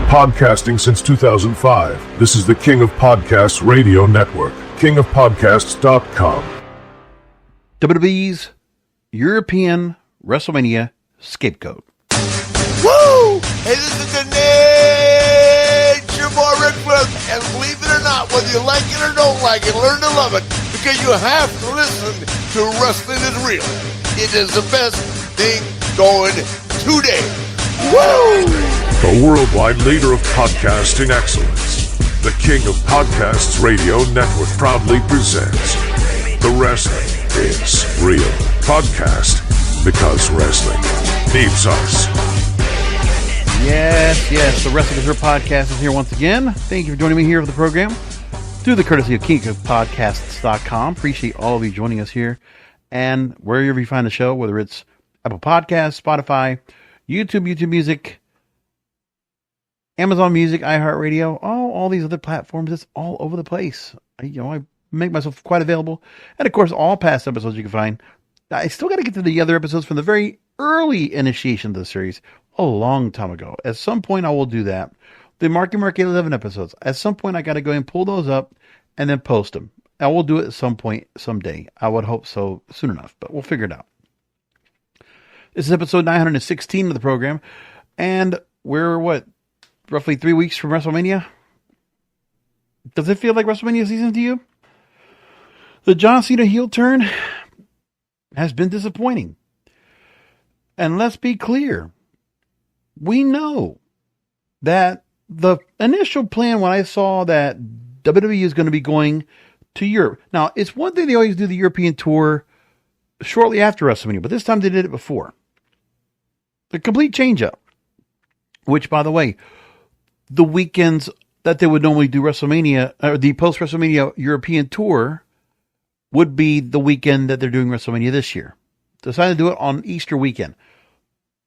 Podcasting since 2005. This is the King of Podcasts Radio Network. KingofPodcasts.com. WWE's European WrestleMania scapegoat. Woo! Hey, this is the Nature Boy Ric Flair, and believe it or not, whether you like it or don't like it, learn to love it, because you have to listen to Wrestling is Real. It is the best thing going today. Woo! The worldwide leader of podcasting excellence. The King of Podcasts Radio Network proudly presents The Wrestling is Real podcast, because wrestling needs us. Yes, the Wrestling is Real podcast is here once again. Thank you for joining me here for the program through the courtesy of KingofPodcasts.com. Appreciate all of you joining us here, and wherever you find the show, whether it's Apple Podcasts, Spotify, YouTube Music, Amazon Music, iHeartRadio, all these other platforms. It's all over the place. I make myself quite available. And of course, all past episodes you can find. I still got to get to the other episodes from the very early initiation of the series a long time ago. At some point, I will do that. The Marky Mark 11 episodes. At some point, I got to go and pull those up and then post them. I will do it at some point, someday. I would hope so soon enough, but we'll figure it out. This is episode 916 of the program. And we're, roughly 3 weeks from WrestleMania? Does it feel like WrestleMania season to you? The John Cena heel turn has been disappointing. And let's be clear. We know that the initial plan when I saw that WWE is going to be going to Europe. Now, it's one thing they always do the European tour shortly after WrestleMania, but this time they did it before. The complete change-up. Which, by the way, the weekends that they would normally do WrestleMania, or the post-WrestleMania European tour, would be the weekend that they're doing WrestleMania this year. Decided to do it on Easter weekend.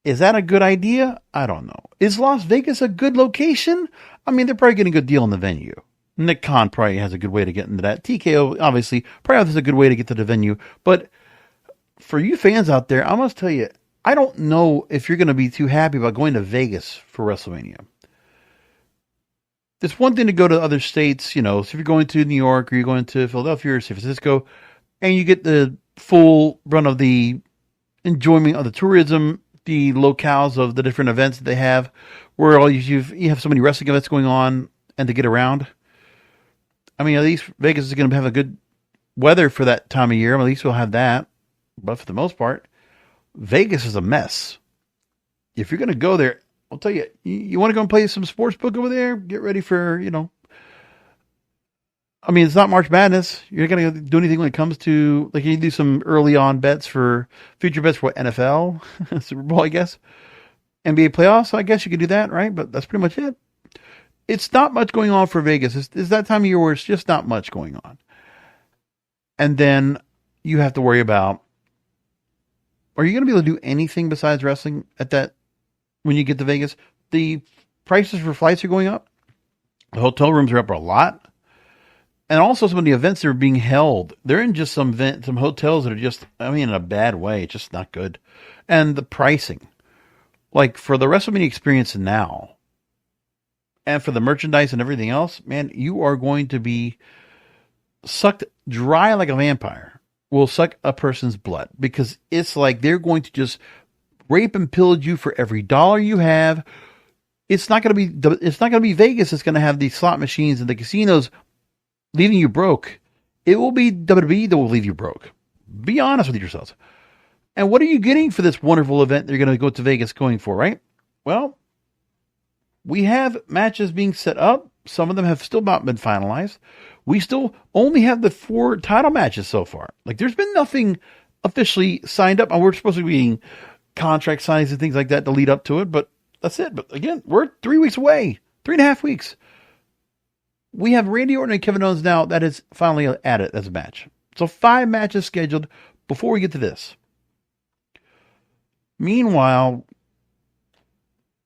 Is that a good idea? I don't know. Is Las Vegas a good location? I mean, they're probably getting a good deal on the venue. Nick Khan probably has a good way to get into that. TKO, obviously, probably has a good way to get to the venue. But for you fans out there, I must tell you, I don't know if you're going to be too happy about going to Vegas for WrestleMania. It's one thing to go to other states, so if you're going to New York or you're going to Philadelphia or San Francisco, and you get the full run of the enjoyment of the tourism, the locales of the different events that they have, where you have so many wrestling events going on, and to get around. I mean, at least Vegas is going to have a good weather for that time of year. At least we'll have that. But for the most part, Vegas is a mess. If you're going to go there, I'll tell you, you want to go and play some sports book over there? Get ready for, I mean, it's not March Madness. You're not going to do anything when it comes to, you do some early on bets for, future bets for NFL, Super Bowl, I guess. NBA playoffs, I guess you could do that, right? But that's pretty much it. It's not much going on for Vegas. It's that time of year where it's just not much going on. And then you have to worry about, are you going to be able to do anything besides wrestling at that? When you get to Vegas, the prices for flights are going up. The hotel rooms are up a lot. And also some of the events that are being held, they're in just some hotels that are just, in a bad way. It's just not good. And the pricing, for the WrestleMania experience now, and for the merchandise and everything else, man, you are going to be sucked dry like a vampire. Will suck a person's blood, because it's like they're going to just rape and pillage you for every dollar you have. It's not going to be Vegas. It's going to have the slot machines and the casinos leaving you broke. It will be WWE that will leave you broke. Be honest with yourselves. And what are you getting for this wonderful event that you're going to go to Vegas going for, right? Well, we have matches being set up. Some of them have still not been finalized. We still only have the 4 title matches so far. There's been nothing officially signed up. And we're supposed to be being contract signings and things like that to lead up to it, but that's it. But again, we're 3 weeks away, 3.5 weeks. We have Randy Orton and Kevin Owens now that is finally added as a match. So 5 matches scheduled before we get to this. Meanwhile,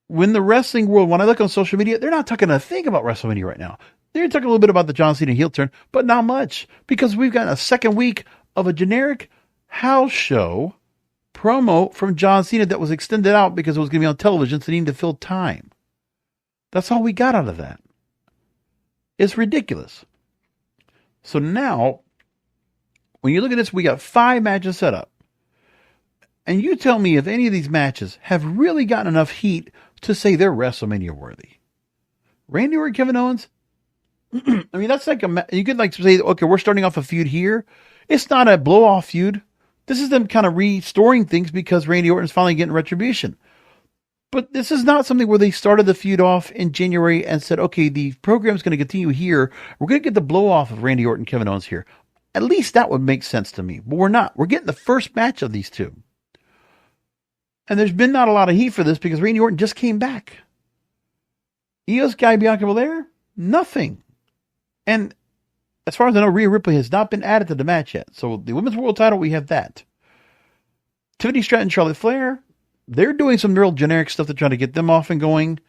when the wrestling world, when I look on social media, they're not talking a thing about WrestleMania right now. They're talking a little bit about the John Cena heel turn, but not much, because we've got a second week of a generic house show promo from John Cena that was extended out because it was going to be on television, so they needed to fill time. That's all we got out of that. It's ridiculous. So now, when you look at this, we got 5 matches set up. And you tell me if any of these matches have really gotten enough heat to say they're WrestleMania worthy. Randy Orton, Kevin Owens. I mean, that's like you could like say, okay, we're starting off a feud here. It's not a blow-off feud. This is them kind of restoring things because Randy Orton's finally getting retribution. But this is not something where they started the feud off in January and said, okay, the program's going to continue here. We're going to get the blow-off of Randy Orton, Kevin Owens here. At least that would make sense to me. But we're not. We're getting the first match of these two. And there's been not a lot of heat for this because Randy Orton just came back. Io Sky, Bianca Belair, nothing. And as far as I know, Rhea Ripley has not been added to the match yet. So the Women's World title, we have that. Tiffany Stratton, Charlotte Flair, they're doing some real generic stuff to try to get them off and going.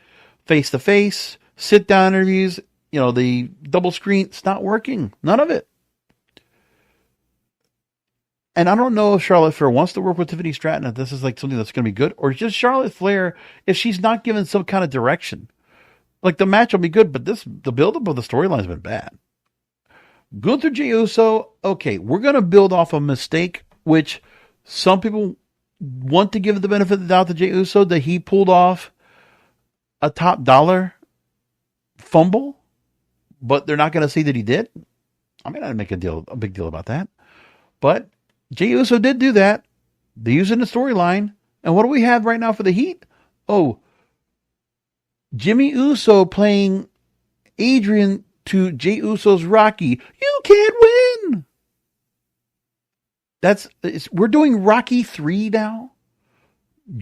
Face-to-face, sit-down interviews, the double screen, it's not working. None of it. And I don't know if Charlotte Flair wants to work with Tiffany Stratton, if this is like something that's going to be good, or just Charlotte Flair, if she's not given some kind of direction. Like the match will be good, but the build-up of the storyline has been bad. Gunther, Jey Uso, okay, we're going to build off a mistake, which some people want to give the benefit of the doubt to Jey Uso, that he pulled off a top dollar fumble, but they're not going to say that he did. I mean, I didn't make a big deal about that. But Jey Uso did do that. They use it in the storyline. And what do we have right now for the heat? Oh, Jimmy Uso playing Adrian to Jey Uso's Rocky. You can't win. We're doing Rocky 3 now.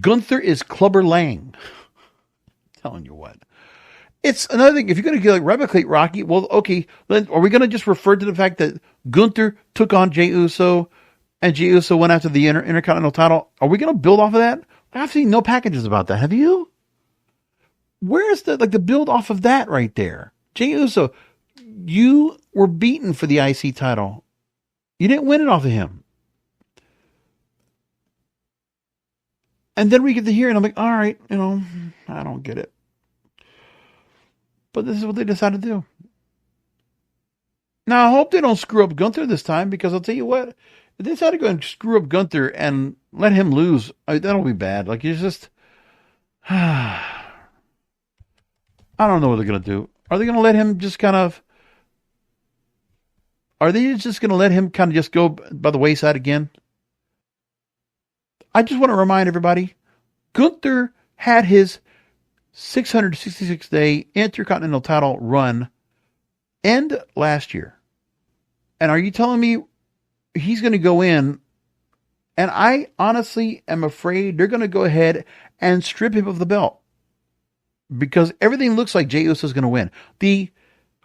Gunther is Clubber Lang. I'm telling you what. It's another thing. If you're going to replicate Rocky, well, okay, then are we going to just refer to the fact that Gunther took on Jey Uso and Jey Uso went after the Intercontinental title? Are we going to build off of that? I've seen no packages about that. Have you? Where's the build off of that right there? Jey Uso, you were beaten for the IC title. You didn't win it off of him. And then we get to hear, and I'm like, all right, I don't get it. But this is what they decided to do. Now, I hope they don't screw up Gunther this time, because I'll tell you what, if they decide to go and screw up Gunther and let him lose, that'll be bad. Like, it's just, I don't know what they're going to do. Are they going to let him just kind of, just go by the wayside again? I just want to remind everybody, Gunther had his 666-day Intercontinental title run end last year. And are you telling me he's going to go in, and I honestly am afraid they're going to go ahead and strip him of the belt? Because everything looks like Jey Uso is going to win.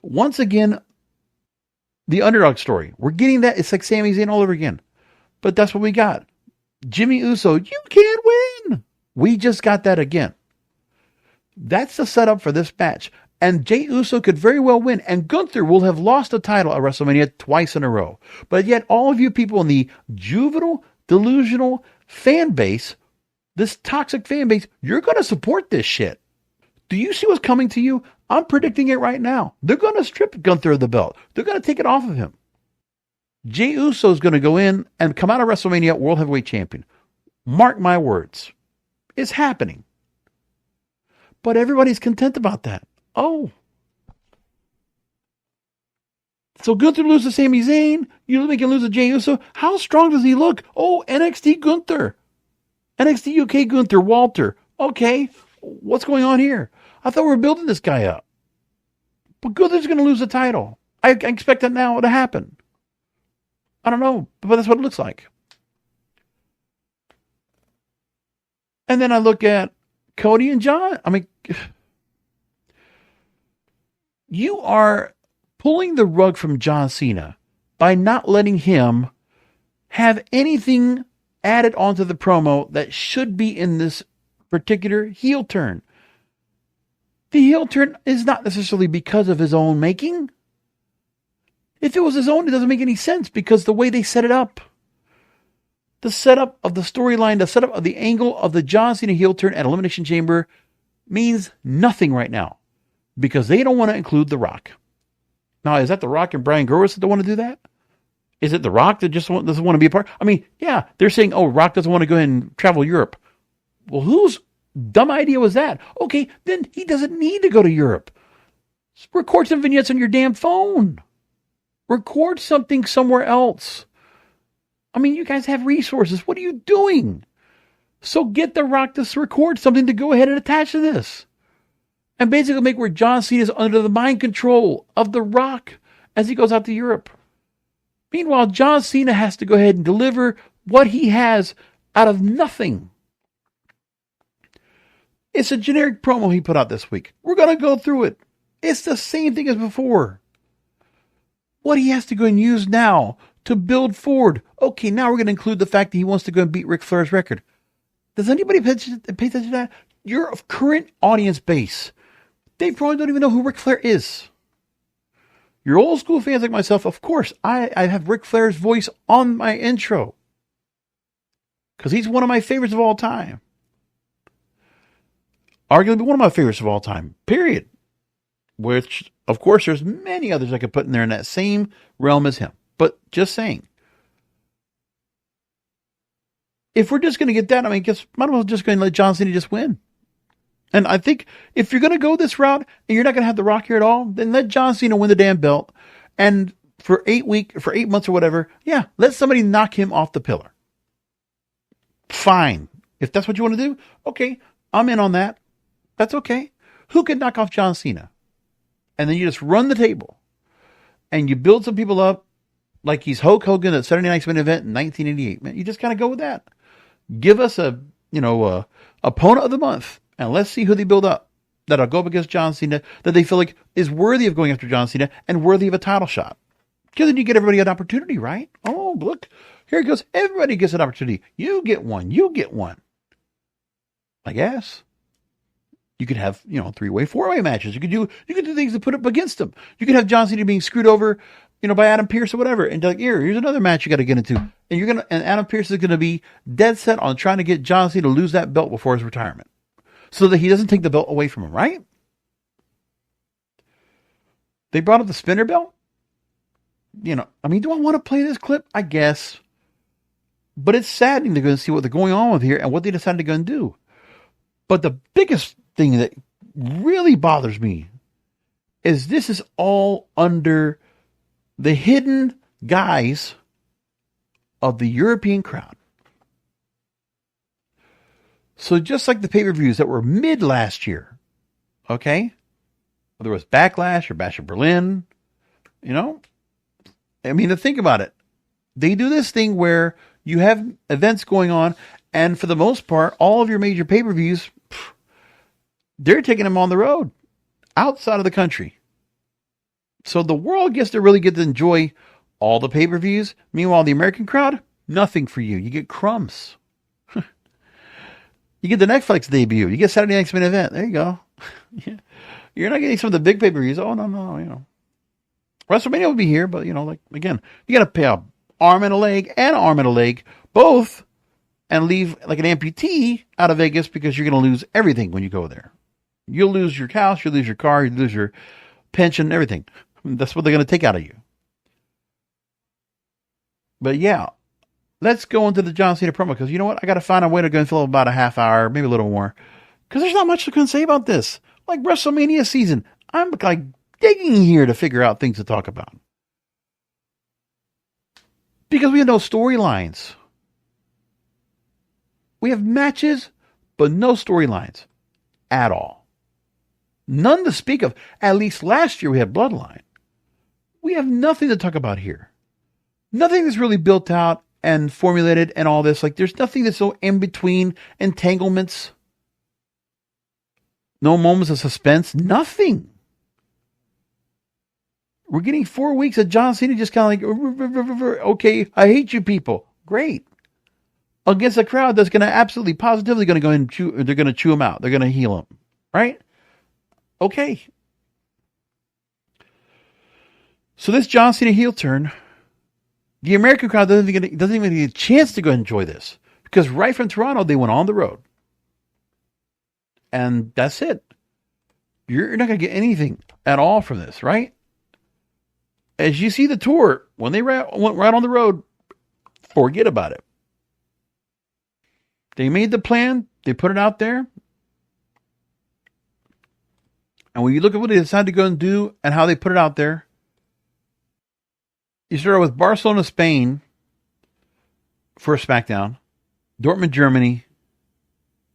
Once again, the underdog story. We're getting that. It's like Sami Zayn all over again. But that's what we got. Jimmy Uso, you can't win. We just got that again. That's the setup for this match. And Jey Uso could very well win. And Gunther will have lost the title at WrestleMania twice in a row. But yet all of you people in the juvenile, delusional fan base, this toxic fan base, you're going to support this shit. Do you see what's coming to you? I'm predicting it right now. They're going to strip Gunther of the belt. They're going to take it off of him. Jey Uso is going to go in and come out of WrestleMania World Heavyweight Champion. Mark my words. It's happening. But everybody's content about that. Oh. So Gunther loses to Sami Zayn. You make him lose to Jey Uso. How strong does he look? Oh, NXT Gunther. NXT UK Gunther Walter. Okay. What's going on here? I thought we were building this guy up. But Gunther's going to lose the title. I expect that now to happen. I don't know, but that's what it looks like. And then I look at Cody and John. I mean, you are pulling the rug from John Cena by not letting him have anything added onto the promo that should be in this particular heel turn. The heel turn is not necessarily because of his own making. If it was his own, it doesn't make any sense because the way they set it up. The setup of the storyline, the setup of the angle of the John Cena heel turn at Elimination Chamber means nothing right now. because they don't want to include The Rock. Now, is that The Rock and Brian Gross that don't want to do that? Is it The Rock that just doesn't want to be a part? I mean, yeah, they're saying, oh, Rock doesn't want to go ahead and travel Europe. Well, whose dumb idea was that? Okay, then he doesn't need to go to Europe. Record some vignettes on your damn phone. Record something somewhere else. I mean, you guys have resources. What are you doing? So get The Rock to record something to go ahead and attach to this. And basically make where John Cena is under the mind control of The Rock as he goes out to Europe. Meanwhile, John Cena has to go ahead and deliver what he has out of nothing. It's a generic promo he put out this week. We're going to go through it. It's the same thing as before. What he has to go and use now to build forward. Okay, now we're going to include the fact that he wants to go and beat Ric Flair's record. Does anybody pay attention to that? Your current audience base, they probably don't even know who Ric Flair is. Your old school fans like myself, of course, I have Ric Flair's voice on my intro. Because he's one of my favorites of all time. Arguably one of my favorites of all time, period. Which, of course, there's many others I could put in there in that same realm as him. But just saying. If we're just going to get that, I mean, might as well just go and let John Cena just win. And I think if you're going to go this route and you're not going to have The Rock here at all, then let John Cena win the damn belt. And for 8 months or whatever, yeah, let somebody knock him off the pillar. Fine. If that's what you want to do, okay, I'm in on that. That's okay. Who could knock off John Cena? And then you just run the table. And you build some people up like he's Hulk Hogan at Saturday Night's Main Event in 1988. Man, you just kind of go with that. Give us a opponent of the month. And let's see who they build up that'll go up against John Cena that they feel like is worthy of going after John Cena and worthy of a title shot. Because then you get everybody an opportunity, right? Oh, look, here it goes. Everybody gets an opportunity. You get one. You get one. I guess. You could have, 3-way, 4-way matches. You could do things to put up against them. You could have John Cena being screwed over, by Adam Pearce or whatever. And like, here's another match you got to get into. And Adam Pearce is going to be dead set on trying to get John Cena to lose that belt before his retirement. So that he doesn't take the belt away from him, right? They brought up the spinner belt. Do I want to play this clip? I guess. But it's saddening to go and see what they're going on with here and what they decided to go and do. But the biggest thing that really bothers me is this is all under the hidden guise of the European crowd. So just like the pay-per-views that were mid last year, okay? Whether it was Backlash or Bash of Berlin, to think about it. They do this thing where you have events going on, and for the most part, all of your major pay-per-views, they're taking them on the road, outside of the country. So the world gets to really get to enjoy all the pay-per-views. Meanwhile, the American crowd, nothing for you. You get crumbs. You get the Netflix debut. You get Saturday Night's Main Event. There you go. You're not getting some of the big pay-per-views. Oh, no. WrestleMania will be here, but, again, you got to pay an arm and a leg, both, and leave like an amputee out of Vegas because you're going to lose everything when you go there. You'll lose your house, you'll lose your car, you'll lose your pension, everything. That's what they're going to take out of you. But yeah, let's go into the John Cena promo because you know what? I got to find a way to go and fill about a half hour, maybe a little more. Because there's not much to say about this. Like WrestleMania season, I'm like digging here to figure out things to talk about. Because we have no storylines. We have matches, but no storylines at all. None to speak of. At least last year we had Bloodline. We have nothing to talk about here. Nothing that's really built out and formulated and all this. Like there's nothing that's so in between entanglements. No moments of suspense. Nothing. We're getting 4 weeks of John Cena just kind of like, okay, I hate you people. Great. Against a crowd that's going to absolutely, positively going to go and they're going to chew him out. They're going to heal him. Right? Okay. So this John Cena heel turn, the American crowd doesn't even get a chance to go enjoy this. Because right from Toronto, they went on the road. And that's it. You're not going to get anything at all from this, right? As you see the tour, when they went right on the road, forget about it. They made the plan. They put it out there. And when you look at what they decided to go and do and how they put it out there, you start with Barcelona, Spain for a SmackDown, Dortmund, Germany.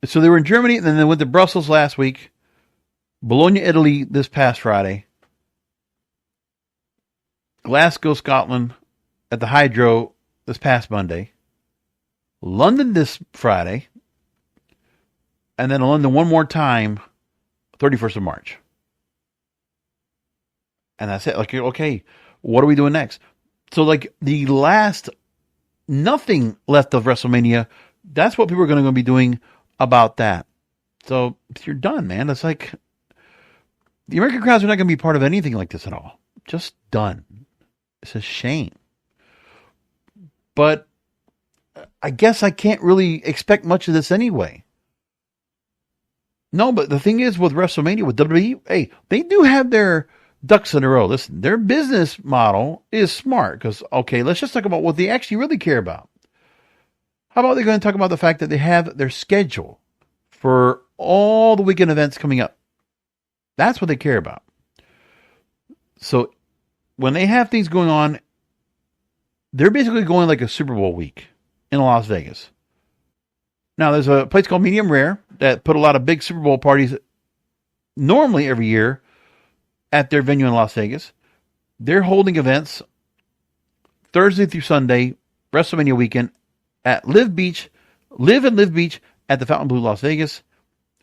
So they were in Germany, and then they went to Brussels last week, Bologna, Italy this past Friday, Glasgow, Scotland at the Hydro this past Monday, London this Friday, and then London one more time, 31st of March. And that's it. Like, okay, what are we doing next? So, like, the last, nothing left of WrestleMania, that's what people are going to be doing about that. So, you're done, man. It's like, the American crowds are not going to be part of anything like this at all. Just done. It's a shame. But I guess I can't really expect much of this anyway. No, but the thing is with WrestleMania, with WWE, hey, they do have their ducks in a row. Listen, their business model is smart because, okay, let's just talk about what they actually really care about. How about they're going to talk about the fact that they have their schedule for all the weekend events coming up? That's what they care about. So when they have things going on, they're basically going like a Super Bowl week in Las Vegas. Now, there's a place called Medium Rare that put a lot of big Super Bowl parties normally every year at their venue in Las Vegas. They're holding events Thursday through Sunday, WrestleMania weekend, at Live Beach at the Fountain Blue Las Vegas,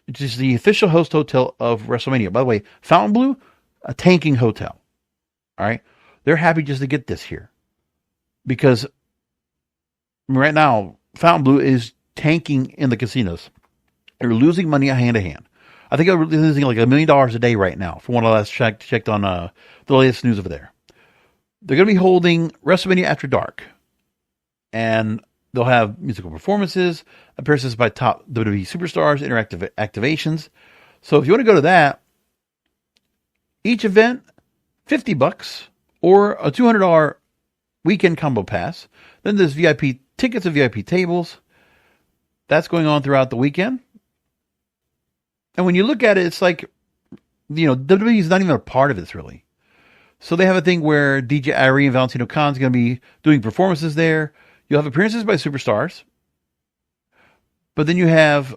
which is the official host hotel of WrestleMania. By the way, Fountain Blue, a tanking hotel. All right. They're happy just to get this here because right now, Fountain Blue is tanking in the casinos. They're losing money hand to hand. I think they're losing like $1 million a day right now from what I last checked on the latest news over there. They're going to be holding WrestleMania After Dark. And they'll have musical performances, appearances by top WWE superstars, interactive activations. So if you want to go to that, each event, $50 or a $200 weekend combo pass. Then there's VIP tickets and VIP tables. That's going on throughout the weekend. And when you look at it, it's like, WWE is not even a part of this really. So they have a thing where DJ Irie and Valentino Khan is going to be doing performances there. You'll have appearances by superstars. But then you have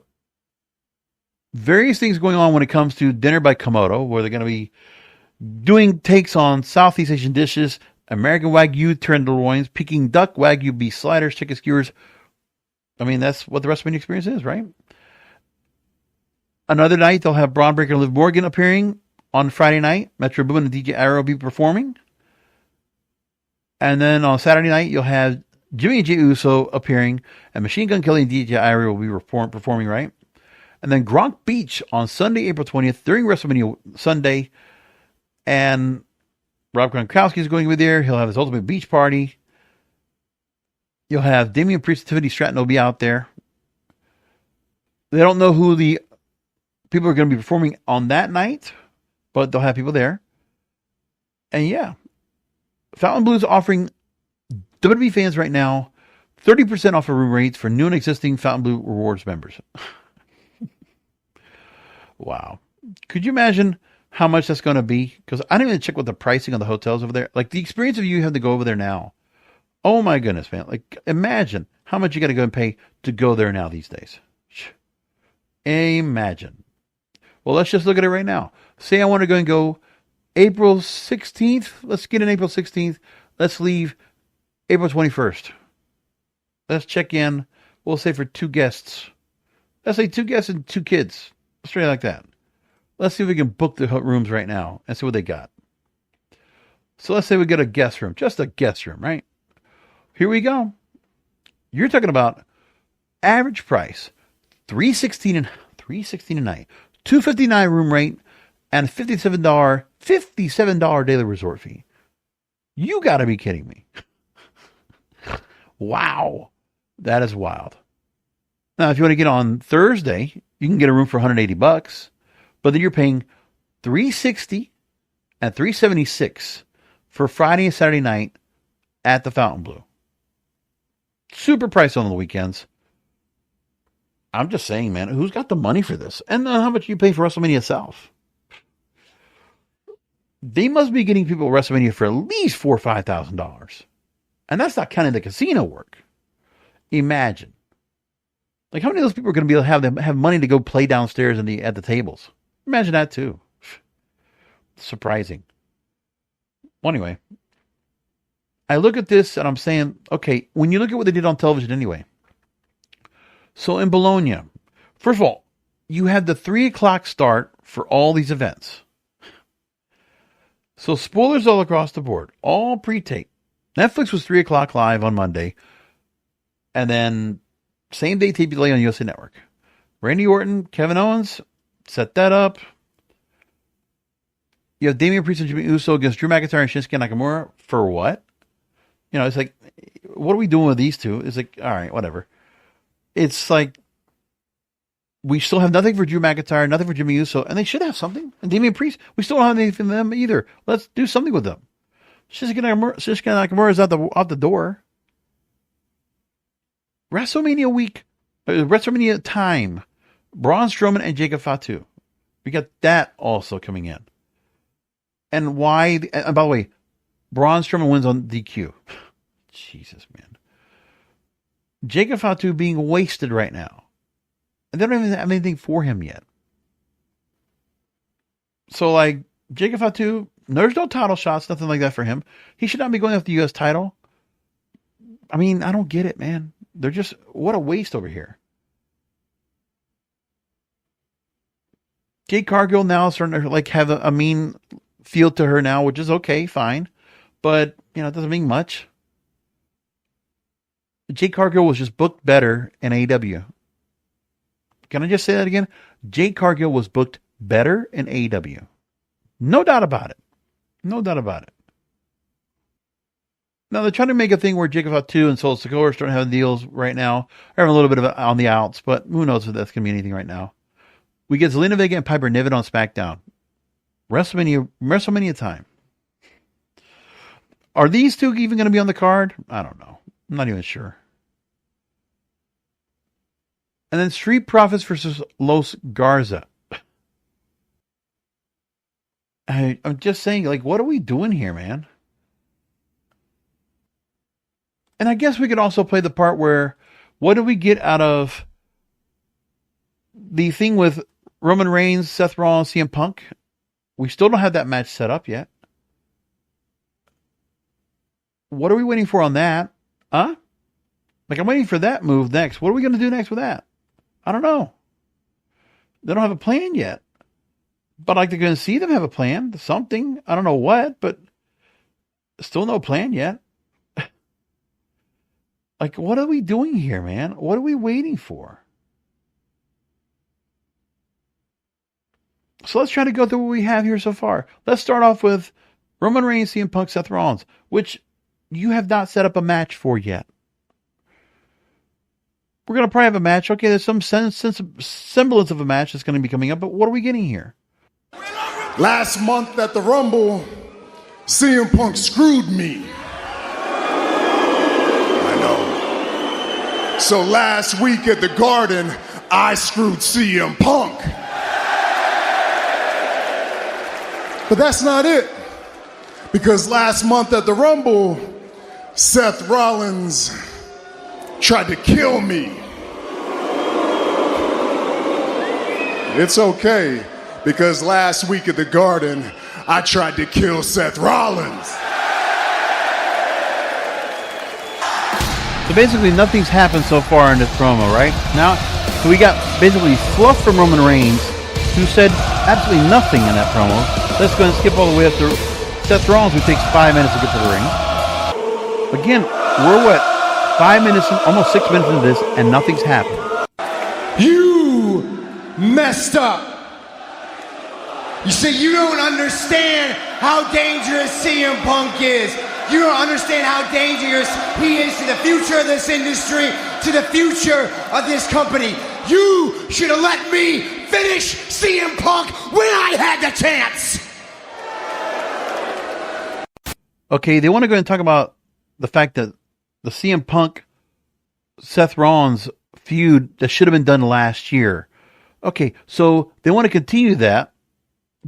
various things going on when it comes to Dinner by Komodo, where they're going to be doing takes on Southeast Asian dishes, American Wagyu tenderloins, Peking duck, Wagyu beef sliders, chicken skewers. I mean, that's what the WrestleMania experience is, right? Another night, they'll have Braun Breaker and Liv Morgan appearing on Friday night. Metro Boomin and DJ Arrow will be performing. And then on Saturday night, you'll have Jimmy and Jey Uso appearing, and Machine Gun Kelly and DJ Arrow will be performing, right? And then Gronk Beach on Sunday, April 20th, during WrestleMania Sunday. And Rob Gronkowski is going to be there. He'll have his Ultimate Beach Party. You'll have Damian Priest and Tiffany Stratton will be out there. They don't know who the people are going to be performing on that night, but they'll have people there. And yeah, Fountain Blue is offering WWE fans right now 30% off of room rates for new and existing Fountain Blue Rewards members. Wow. Could you imagine how much that's going to be? Because I didn't even check what the pricing of the hotels over there. Like the experience of you have to go over there now. Oh my goodness, man. Like imagine how much you got to go and pay to go there now these days. Imagine. Well, let's just look at it right now. Say I want to go and go April 16th. Let's get in April 16th. Let's leave April 21st. Let's check in. We'll say for 2 guests. Let's say 2 guests and 2 kids. Straight like that. Let's see if we can book the rooms right now and see what they got. So let's say we get a guest room. Just a guest room, right? Here we go. You're talking about average price, $316 a night, $259 room rate, and $57 daily resort fee. You got to be kidding me. Wow. That is wild. Now, if you want to get on Thursday, you can get a room for $180, but then you're paying $360 and $376 for Friday and Saturday night at the Fontainebleau. Super price on the weekends. I'm just saying, man, who's got the money for this? And how much you pay for WrestleMania itself? They must be getting people at WrestleMania for at least $4,000 or $5,000. And that's not counting the casino work. Imagine. Like, how many of those people are going to be able to have money to go play downstairs at the tables? Imagine that too. Surprising. Well, anyway, I look at this and I'm saying, okay, when you look at what they did on television anyway. So in Bologna, first of all, you had the 3 o'clock start for all these events. So spoilers all across the board, all pre-tape. Netflix was 3 o'clock live on Monday. And then same day tape delay on USA Network. Randy Orton, Kevin Owens, set that up. You have Damian Priest and Jimmy Uso against Drew McIntyre and Shinsuke Nakamura. For what? You know, it's like, what are we doing with these two? It's like, all right, whatever. It's like, we still have nothing for Drew McIntyre, nothing for Jimmy Uso, and they should have something. And Damian Priest, we still don't have anything for them either. Let's do something with them. Shinsuke Nakamura is out the door. WrestleMania week, WrestleMania time, Braun Strowman and Jacob Fatu. We got that also coming in. And why? And by the way, Braun Strowman wins on DQ. Jesus, man. Jacob Fatu being wasted right now. And they don't even have anything for him yet. So, like, Jacob Fatu, there's no title shots, nothing like that for him. He should not be going after the U.S. title. I mean, I don't get it, man. They're just, what a waste over here. Jade Cargill now is starting to like have a mean feel to her now, which is okay, fine. But, you know, it doesn't mean much. Jade Cargill was just booked better in AEW. Can I just say that again? Jade Cargill was booked better in AEW. No doubt about it. No doubt about it. Now, they're trying to make a thing where Jacob Fatu and Solo Sikoa are starting to have deals right now. They're having a little bit of it on the outs, but who knows if that's going to be anything right now. We get Zelina Vega and Piper Niven on SmackDown. WrestleMania time. Are these two even going to be on the card? I don't know. I'm not even sure. And then Street Profits versus Los Garza. I'm just saying, like, what are we doing here, man? And I guess we could also play the part where, what do we get out of the thing with Roman Reigns, Seth Rollins, CM Punk? We still don't have that match set up yet. What are we waiting for on that? Huh? Like, I'm waiting for that move next. What are we going to do next with that? I don't know. They don't have a plan yet. But I'd like to go and see them have a plan. Something. I don't know what, but still no plan yet. Like, what are we doing here, man? What are we waiting for? So let's try to go through what we have here so far. Let's start off with Roman Reigns, CM Punk, Seth Rollins, which you have not set up a match for yet. We're going to probably have a match. Okay, there's some semblance of a match that's going to be coming up, but what are we getting here? Last month at the Rumble, CM Punk screwed me. I know. So last week at the Garden, I screwed CM Punk. But that's not it. Because last month at the Rumble, Seth Rollins tried to kill me. It's okay, because last week at the Garden, I tried to kill Seth Rollins. So basically nothing's happened so far in this promo, right? Now, so we got basically fluff from Roman Reigns, who said absolutely nothing in that promo. Let's go and skip all the way up to Seth Rollins, who takes 5 minutes to get to the ring. Again, we're what? 5 minutes, almost 6 minutes into this, and nothing's happened. You messed up. You see, you don't understand how dangerous CM Punk is. You don't understand how dangerous he is to the future of this industry, to the future of this company. You should have let me finish CM Punk when I had the chance. Okay, they want to go and talk about the fact that the CM Punk Seth Rollins feud that should have been done last year. Okay, so they want to continue that,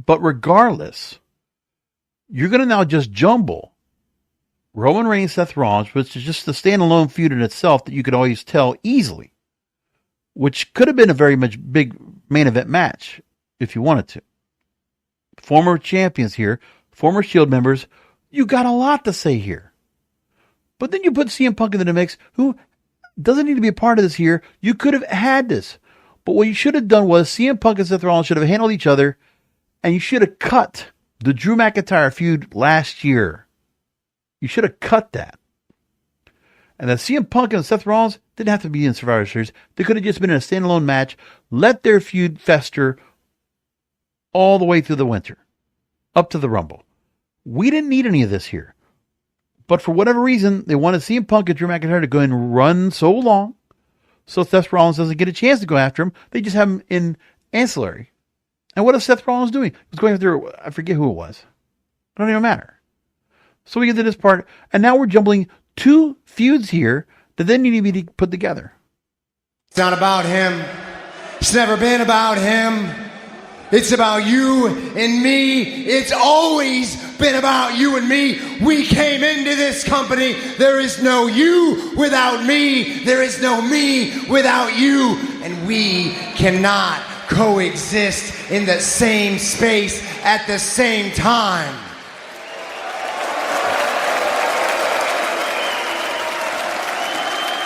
but regardless, you're going to now just jumble Roman Reigns, Seth Rollins, which is just a standalone feud in itself that you could always tell easily, which could have been a very much big main event match if you wanted to. Former champions here, former Shield members, you got a lot to say here. But then you put CM Punk into the mix, who doesn't need to be a part of this here. You could have had this. But what you should have done was CM Punk and Seth Rollins should have handled each other, and you should have cut the Drew McIntyre feud last year. You should have cut that. And that CM Punk and Seth Rollins didn't have to be in Survivor Series. They could have just been in a standalone match. Let their feud fester all the way through the winter, up to the Rumble. We didn't need any of this here. But for whatever reason, they wanted CM Punk and Drew McIntyre to go and run so long, so Seth Rollins doesn't get a chance to go after him. They just have him in ancillary. And what is Seth Rollins doing? He was going after, I forget who it was. It don't even matter. So we get to this part, and now we're jumbling two feuds here that then need to be put together. It's not about him. It's never been about him. It's about you and me. It's always been about you and me. We came into this company. There is no you without me. There is no me without you. And we cannot coexist in the same space at the same time.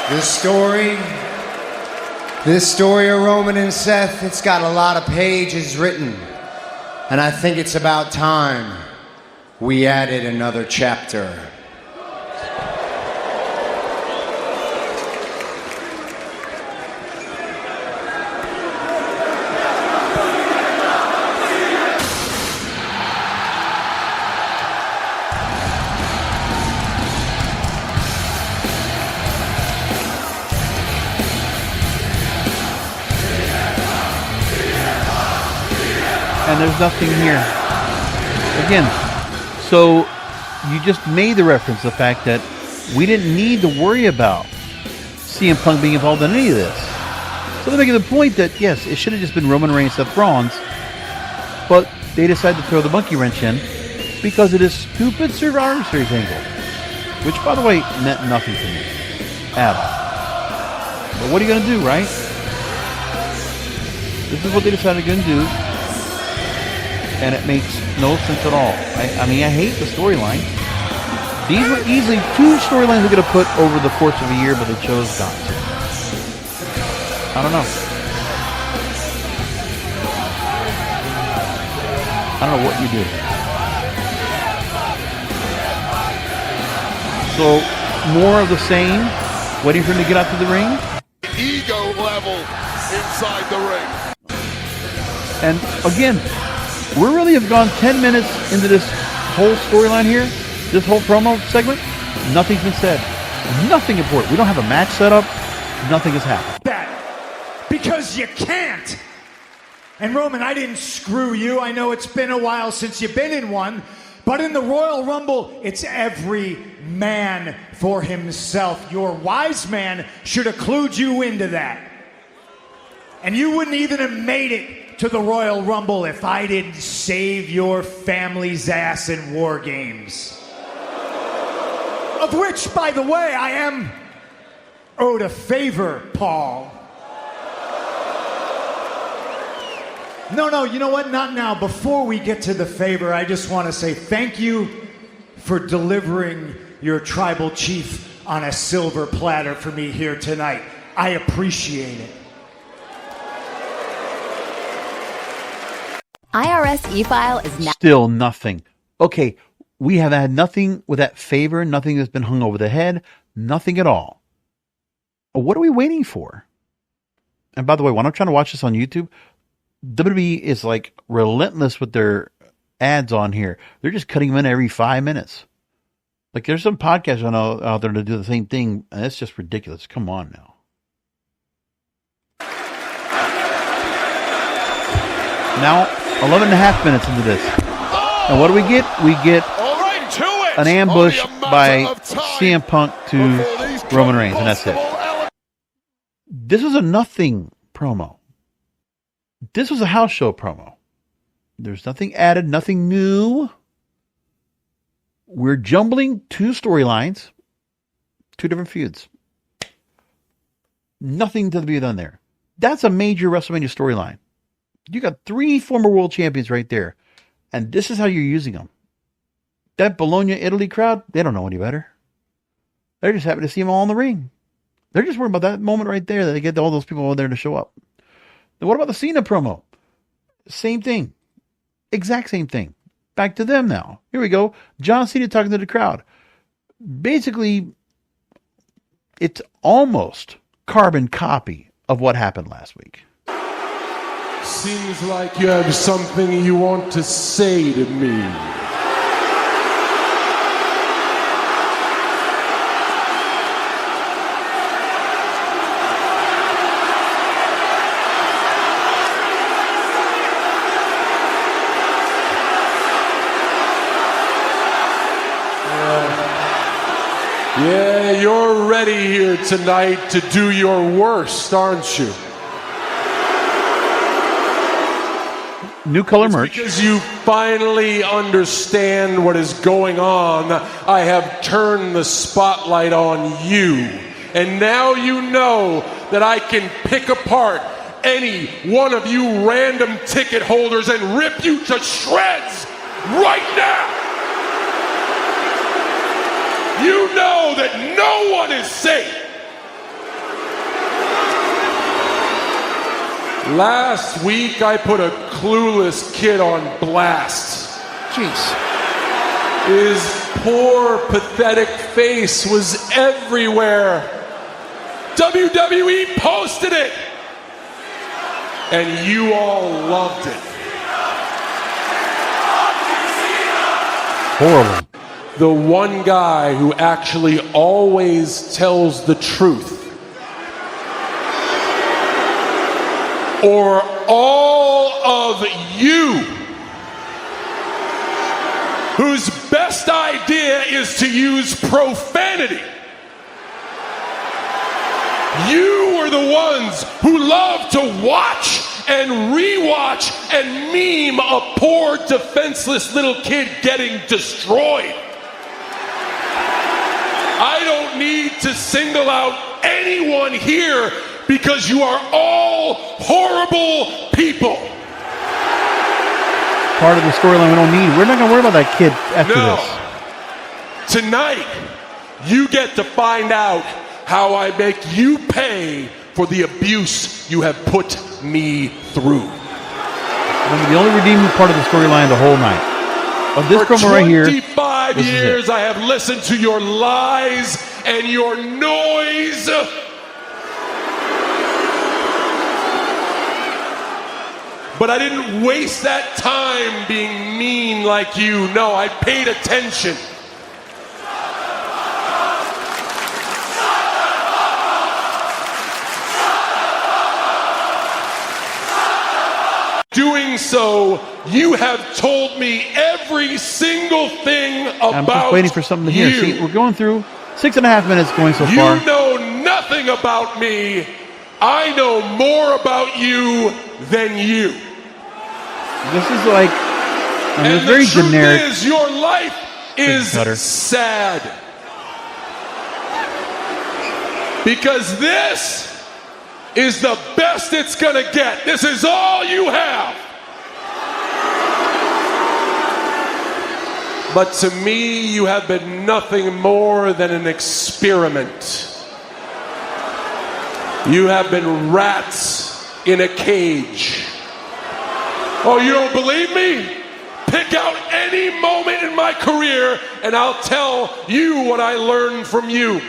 This story of Roman and Seth, it's got a lot of pages written. And I think it's about time we added another chapter. And there's nothing here. Again, so you just made the reference, the fact that we didn't need to worry about CM Punk being involved in any of this. So they're making the point that, yes, it should have just been Roman Reigns, Seth Rollins, but they decided to throw the monkey wrench in because of this stupid Survivor Series angle, which, by the way, meant nothing to me at all. But what are you going to do, right? This is what they decided to do. And it makes no sense at all. I mean, I hate the storyline. These were easily two storylines we could have put over the course of a year, but they chose not to. I don't know. I don't know what you do. So, more of the same. Waiting for him to get out to the ring. Ego level inside the ring. And again, we really have gone 10 minutes into this whole storyline here, this whole promo segment. Nothing's been said. Nothing important. We don't have a match set up. Nothing has happened. That because you can't. And Roman, I didn't screw you. I know it's been a while since you've been in one. But in the Royal Rumble, it's every man for himself. Your wise man should have clued you into that. And you wouldn't even have made it to the Royal Rumble if I didn't save your family's ass in War Games. Of which, by the way, I am owed a favor, Paul. No, you know what? Not now. Before we get to the favor, I just want to say thank you for delivering your tribal chief on a silver platter for me here tonight. I appreciate it. IRS e-file is now Still nothing. Okay, we have had nothing with that favor, nothing that's been hung over the head, nothing at all. What are we waiting for? And by the way, when I'm trying to watch this on YouTube, WWE is like relentless with their ads on here. They're just cutting them in every 5 minutes. Like there's some podcasts out there to do the same thing, and it's just ridiculous. Come on now. Now, 11 and a half minutes into this. And what do we get? We get an ambush by CM Punk to Roman Reigns, and that's it. This was a nothing promo. This was a house show promo. There's nothing added, nothing new. We're jumbling two storylines, two different feuds. Nothing to be done there. That's a major WrestleMania storyline. You got 3 former world champions right there. And this is how you're using them. That Bologna, Italy crowd, they don't know any better. They're just happy to see them all in the ring. They're just worried about that moment right there that they get all those people over there to show up. Then what about the Cena promo? Same thing. Exact same thing. Back to them now. Here we go. John Cena talking to the crowd. Basically, it's almost carbon copy of what happened last week. Seems like you have something you want to say to me. Yeah, you're ready here tonight to do your worst, aren't you? New color merch. Because you finally understand what is going on, I have turned the spotlight on you. And now you know that I can pick apart any one of you random ticket holders and rip you to shreds right now. You know that no one is safe. Last week, I put a clueless kid on blast. Jeez. His poor, pathetic face was everywhere. WWE posted it. And you all loved it. Horrible. The one guy who actually always tells the truth. Or all of you whose best idea is to use profanity. You were the ones who love to watch and rewatch and meme a poor defenseless little kid getting destroyed. I don't need to single out anyone here because you are all horrible people. Part of the storyline we don't need. We're not going to worry about that kid after this. Tonight, you get to find out how I make you pay for the abuse you have put me through. The only redeeming part of the storyline the whole night. Of this promo right here. 25 years I have listened to your lies and your noise. But I didn't waste that time being mean like you. No, I paid attention. Doing so, you have told me every single thing about I'm just waiting for something to hear. you. See, we're going through 6.5 minutes going so far. You know nothing about me. I know more about you than you. This is like, and very the truth generic. Is your life is cutter. sad. Because this is the best it's gonna get. This is all you have. But to me, you have been nothing more than an experiment. You have been rats in a cage. Oh, you don't believe me? Pick out any moment in my career and I'll tell you what I learned from you.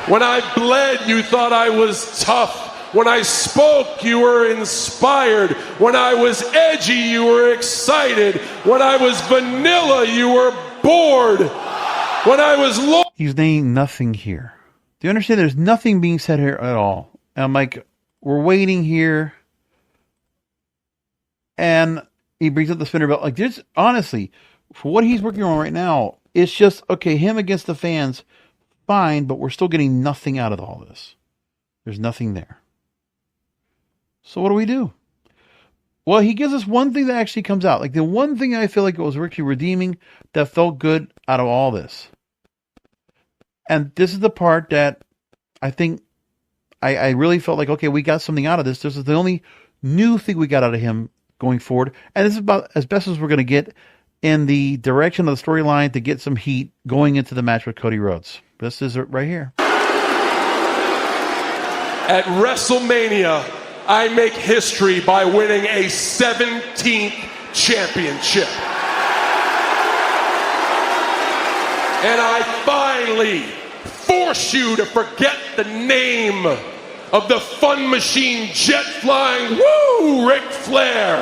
When I bled, you thought I was tough. When I spoke, you were inspired. When I was edgy, you were excited. When I was vanilla, you were bored. When I was He's saying nothing here. Do you understand? There's nothing being said here at all. And I'm like, we're waiting here. And he brings up the spinner belt. Like, this, honestly, for what he's working on right now, it's just, okay, him against the fans, fine, but we're still getting nothing out of all this. There's nothing there. So what do? Well, he gives us one thing that actually comes out. Like, the one thing I feel like it was actually redeeming that felt good out of all this. And this is the part that I think I really felt like, okay, we got something out of this. This is the only new thing we got out of him going forward. And this is about as best as we're going to get in the direction of the storyline to get some heat going into the match with Cody Rhodes. This is it right here. At WrestleMania, I make history by winning a 17th championship. And I finally force you to forget the name of the fun machine jet flying, woo, Ric Flair.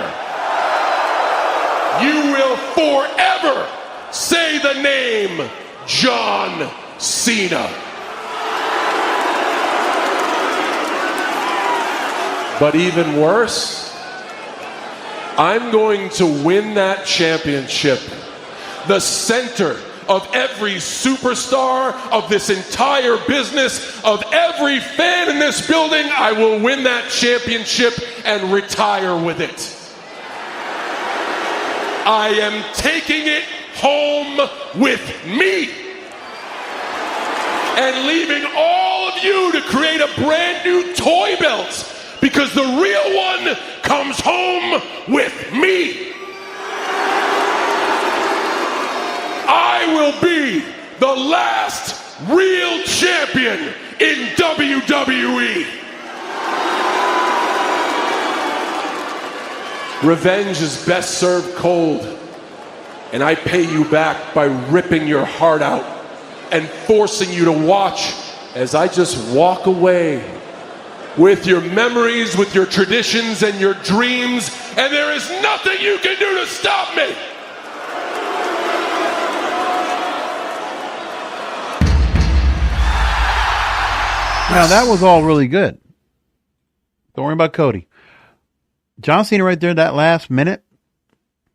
You will forever say the name John Cena. But even worse, I'm going to win that championship. The center of every superstar, of this entire business, of every fan in this building, I will win that championship and retire with it. I am taking it home with me and leaving all of you to create a brand new toy belt, because the real one comes home with me. I will be the last real champion in WWE. Revenge is best served cold, and I pay you back by ripping your heart out and forcing you to watch as I just walk away with your memories, with your traditions and your dreams, and there is nothing you can do to stop me. Now, that was all really good. Don't worry about Cody. John Cena right there, that last minute,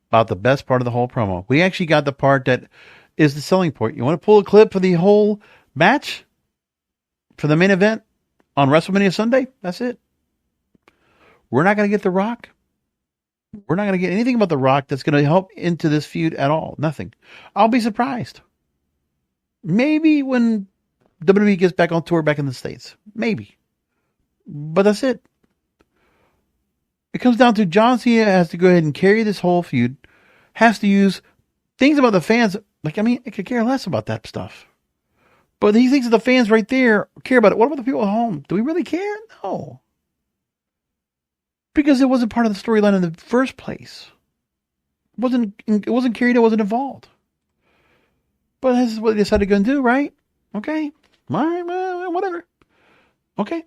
about the best part of the whole promo. We actually got the part that is the selling point. You want to pull a clip for the whole match? For the main event on WrestleMania Sunday? That's it. We're not going to get The Rock. We're not going to get anything about The Rock that's going to help into this feud at all. Nothing. I'll be surprised. Maybe when WWE gets back on tour back in the States. Maybe. But that's it. It comes down to John Cena has to go ahead and carry this whole feud. Has to use things about the fans. Like, I mean, I could care less about that stuff. But these things that the fans right there care about it. What about the people at home? Do we really care? No. Because it wasn't part of the storyline in the first place. It wasn't carried, it wasn't involved. But this is what they decided to go and do, right? Okay. All right, well, whatever. Okay.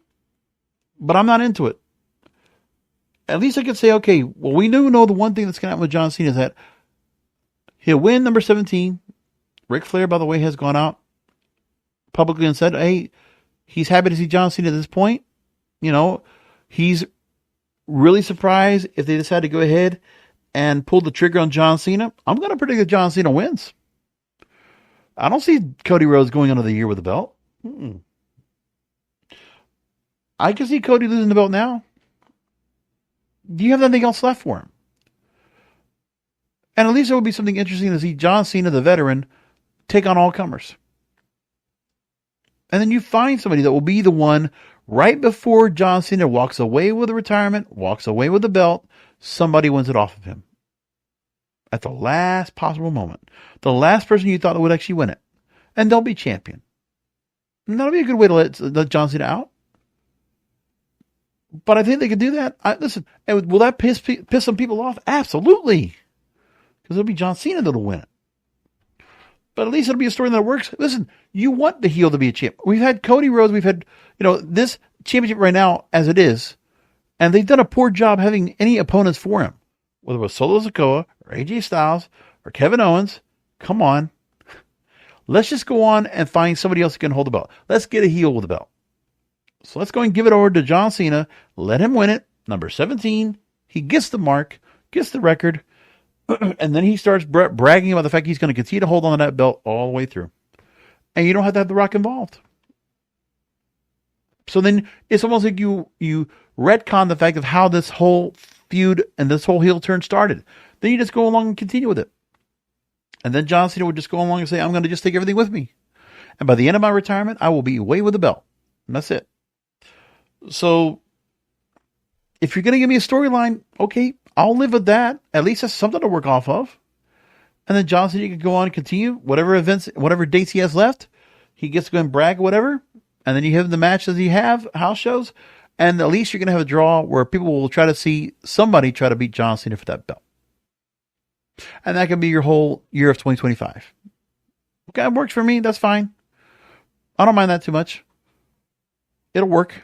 But I'm not into it. At least I could say, okay, well, we do know the one thing that's going to happen with John Cena is that he'll win number 17. Ric Flair, by the way, has gone out publicly and said, hey, he's happy to see John Cena at this point. You know, he's really surprised if they decide to go ahead and pull the trigger on John Cena. I'm going to predict that John Cena wins. I don't see Cody Rhodes going under the year with the belt. I can see Cody losing the belt now. Do you have anything else left for him? And at least it would be something interesting to see John Cena, the veteran, take on all comers. And then you find somebody that will be the one right before John Cena walks away with a retirement, walks away with the belt, somebody wins it off of him. At the last possible moment. The last person you thought would actually win it. And they'll be champion. And that'll be a good way to let John Cena out. But I think they could do that. Listen, will that piss some people off? Absolutely. Because it'll be John Cena that'll win it. But at least it'll be a story that works. Listen, you want the heel to be a champ. We've had Cody Rhodes. We've had, this championship right now as it is. And they've done a poor job having any opponents for him. Whether it was Solo Sikoa or AJ Styles or Kevin Owens. Come on. Let's just go on and find somebody else who can hold the belt. Let's get a heel with the belt. So let's go and give it over to John Cena. Let him win it. Number 17. He gets the mark. gets the record, and then he starts bragging about the fact he's going to continue to hold on to that belt all the way through. And you don't have to have The Rock involved. So then it's almost like you retcon the fact of how this whole feud and this whole heel turn started. Then you just go along and continue with it. And then John Cena would just go along and say, I'm going to just take everything with me. And by the end of my retirement, I will be away with the belt. And that's it. So if you're going to give me a storyline, okay, I'll live with that. At least that's something to work off of. And then John Cena can go on and continue whatever events, whatever dates he has left. He gets to go and brag or whatever. And then you have the matches you have, house shows. And at least you're going to have a draw where people will try to see somebody try to beat John Cena for that belt. And that can be your whole year of 2025. Okay, it works for me. That's fine. I don't mind that too much. It'll work.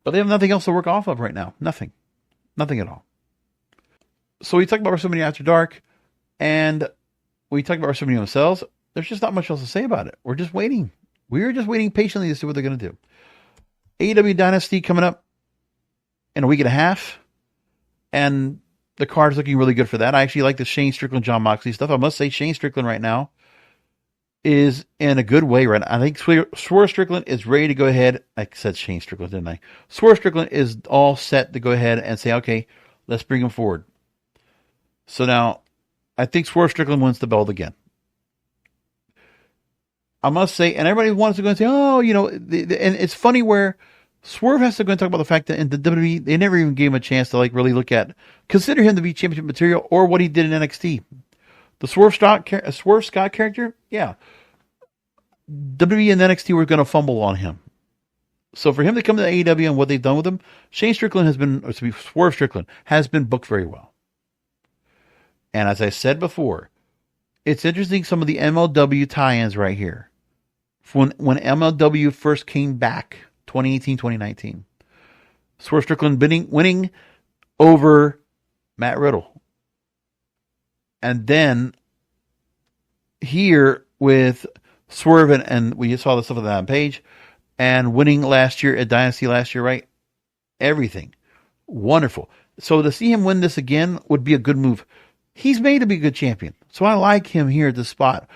But they have nothing else to work off of right now. Nothing. Nothing at all. So we talked about WrestleMania After Dark. And we talked about WrestleMania themselves. There's just not much else to say about it. We're just waiting. We're just waiting patiently to see what they're going to do. AEW Dynasty coming up in a week and a half. And the card's looking really good for that. I actually like the Shane Strickland, John Moxley stuff. I must say Shane Strickland right now is in a good way right now. I think Swerve Strickland is ready to go ahead. I said Shane Strickland, didn't I? Swerve Strickland is all set to go ahead and say, okay, let's bring him forward. So now, I think Swerve Strickland wins the belt again. I must say, and everybody wants to go and say, oh, you know, and it's funny where Swerve has to go and talk about the fact that in the WWE, they never even gave him a chance to like really consider him to be championship material or what he did in NXT. The Swerve Scott character, yeah. WWE and NXT were going to fumble on him. So for him to come to AEW and what they've done with him, Swerve Strickland has been booked very well. And as I said before, it's interesting some of the MLW tie-ins right here. When MLW first came back, 2018, 2019. Swerve Strickland winning over Matt Riddle. And then here with Swerve, and we saw the stuff on that page, and winning last year at Dynasty last year, right? Everything. Wonderful. So to see him win this again would be a good move. He's made to be a good champion. So I like him here at this spot.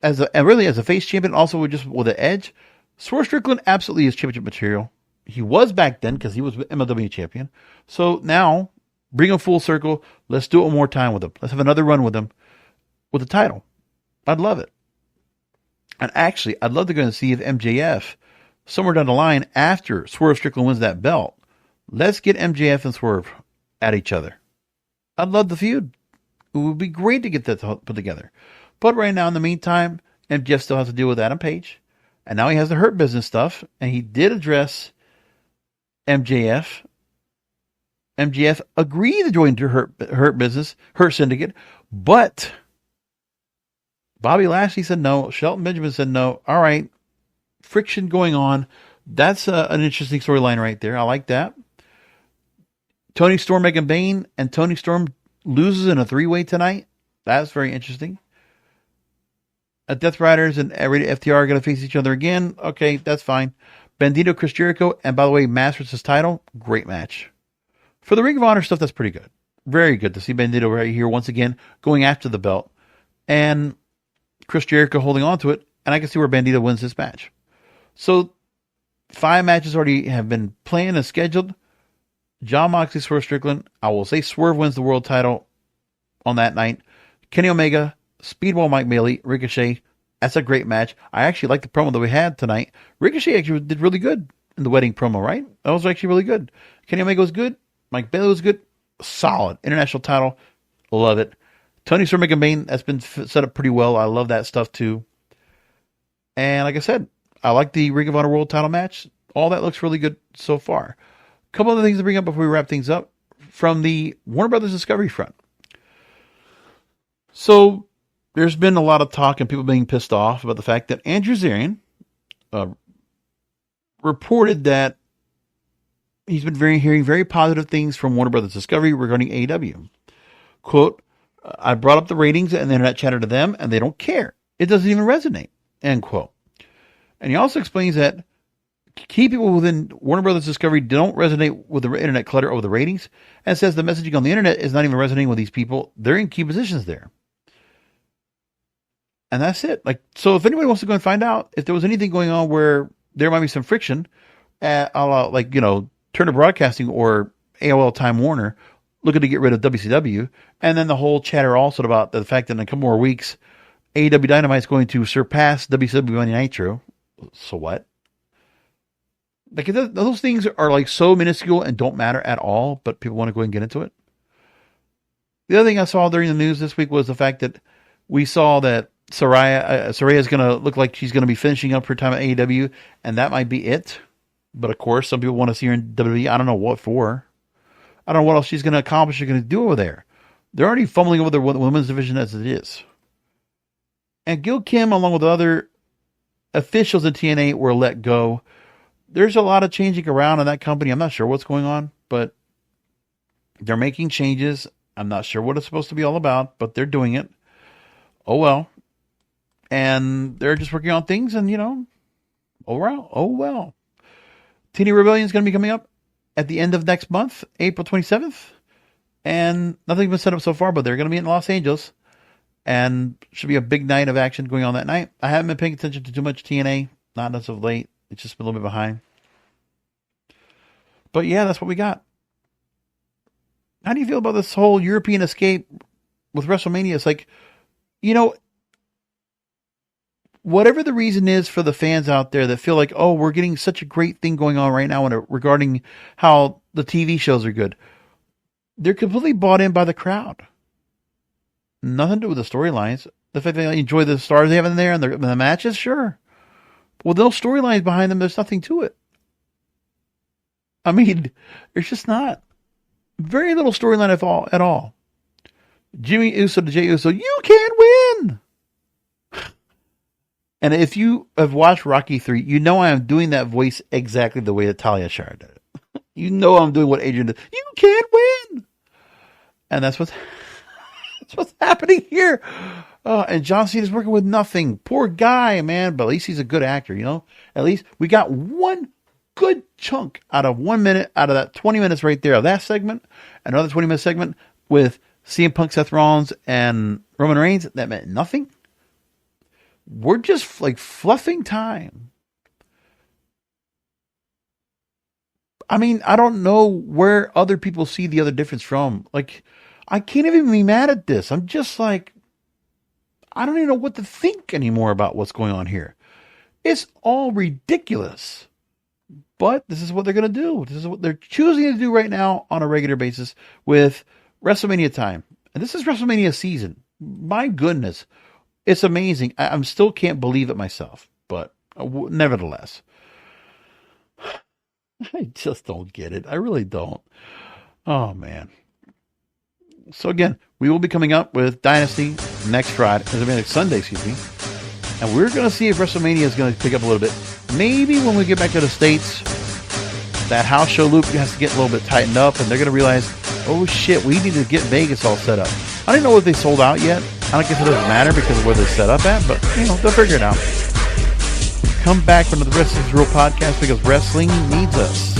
As a face champion, also with an edge. Swerve Strickland absolutely is championship material. He was back then because he was MLW champion. So now, bring him full circle. Let's do it one more time with him. Let's have another run with him with the title. I'd love it. And actually, I'd love to go and see if MJF, somewhere down the line after Swerve Strickland wins that belt, let's get MJF and Swerve at each other. I'd love the feud. It would be great to get that put together. But right now, in the meantime, MJF still has to deal with Adam Page. And now he has the Hurt Business stuff. And he did address MJF. MJF agreed to join the Hurt Business, Hurt Syndicate. But Bobby Lashley said no. Shelton Benjamin said no. All right. Friction going on. That's an interesting storyline right there. I like that. Tony Storm, Megan Bayne, and Tony Storm loses in a three-way tonight. That's very interesting. Death Riders and FTR are going to face each other again. Okay, that's fine. Bandito, Chris Jericho, and by the way, Masters' title, great match. For the Ring of Honor stuff, that's pretty good. Very good to see Bandito right here once again going after the belt. And Chris Jericho holding on to it. And I can see where Bandito wins this match. So 5 matches already have been planned and scheduled. John Moxley, Swerve Strickland. I will say Swerve wins the world title on that night. Kenny Omega, Speedball Mike Bailey, Ricochet. That's a great match. I actually like the promo that we had tonight. Ricochet actually did really good in the wedding promo, right? That was actually really good. Kenny Omega was good. Mike Bailey was good. Solid. International title. Love it. Tony Storm, Megan Bayne, that's been set up pretty well. I love that stuff too. And like I said, I like the Ring of Honor World title match. All that looks really good so far. A couple other things to bring up before we wrap things up from the Warner Brothers Discovery front. So there's been a lot of talk and people being pissed off about the fact that Andrew Zarian reported that he's been hearing very positive things from Warner Brothers Discovery regarding AEW. Quote, I brought up the ratings and the internet chatter to them and they don't care. It doesn't even resonate. End quote. And he also explains that key people within Warner Brothers Discovery don't resonate with the internet clutter over the ratings, and says the messaging on the internet is not even resonating with these people. They're in key positions there. And that's it. Like, so if anybody wants to go and find out if there was anything going on where there might be some friction, like, you know, Turner Broadcasting or AOL Time Warner looking to get rid of WCW, and then the whole chatter also about the fact that in a couple more weeks, AEW Dynamite is going to surpass WCW Monday Nitro. So what? Like, those things are like so minuscule and don't matter at all, but people want to go and get into it. The other thing I saw during the news this week was the fact that we saw that Saraya is going to look like she's going to be finishing up her time at AEW, and that might be it. But of course, some people want to see her in WWE. I don't know what for. I don't know what else she's going to accomplish or going to do over there. They're already fumbling over the women's division as it is. And Gil Kim, along with other officials in TNA, were let go. There's a lot of changing around in that company. I'm not sure what's going on, but they're making changes. I'm not sure what it's supposed to be all about, but they're doing it. Oh, well. And they're just working on things, and, you know, oh, well. TNA Rebellion is going to be coming up at the end of next month, April 27th. And nothing's been set up so far, but they're going to be in Los Angeles. And should be a big night of action going on that night. I haven't been paying attention to too much TNA, not as of late. It's just been a little bit behind. But yeah, that's what we got. How do you feel about this whole European escape with WrestleMania? It's like, you know, whatever the reason is for the fans out there that feel like, oh, we're getting such a great thing going on right now regarding how the TV shows are good. They're completely bought in by the crowd. Nothing to do with the storylines. The fact they enjoy the stars they have in there and the matches, sure. Well, those storylines behind them, there's nothing to it. I mean, there's just not. Very little storyline at all. Jimmy Uso to Jey Uso, you can't win! And if you have watched Rocky 3, you know I am doing that voice exactly the way that Talia Shire did it. You know I'm doing what Adrian did. You can't win! And that's what's happening here. And John Cena's working with nothing. Poor guy, man. But at least he's a good actor, you know? At least we got one good chunk out of 1 minute, out of that 20 minutes right there of that segment. Another 20-minute segment with CM Punk, Seth Rollins, and Roman Reigns. That meant nothing. We're just like fluffing time. I mean, I don't know where other people see the other difference from. Like, I can't even be mad at this. I'm just like, I don't even know what to think anymore about what's going on here. It's all ridiculous. But this is what they're going to do. This is what they're choosing to do right now on a regular basis with WrestleMania time. And this is WrestleMania season. My goodness. It's amazing. I still can't believe it myself. But nevertheless, I just don't get it. I really don't. Oh, man. So again, we will be coming up with Dynasty next Sunday, and we're going to see if WrestleMania is going to pick up a little bit. Maybe when we get back to the States, that house show loop has to get a little bit tightened up, and they're going to realize, oh shit, we need to get Vegas all set up. I don't know if they sold out yet. I don't guess it doesn't matter because of where they're set up at, but you know, they'll figure it out. Come back for the Rest is Real podcast because wrestling needs us.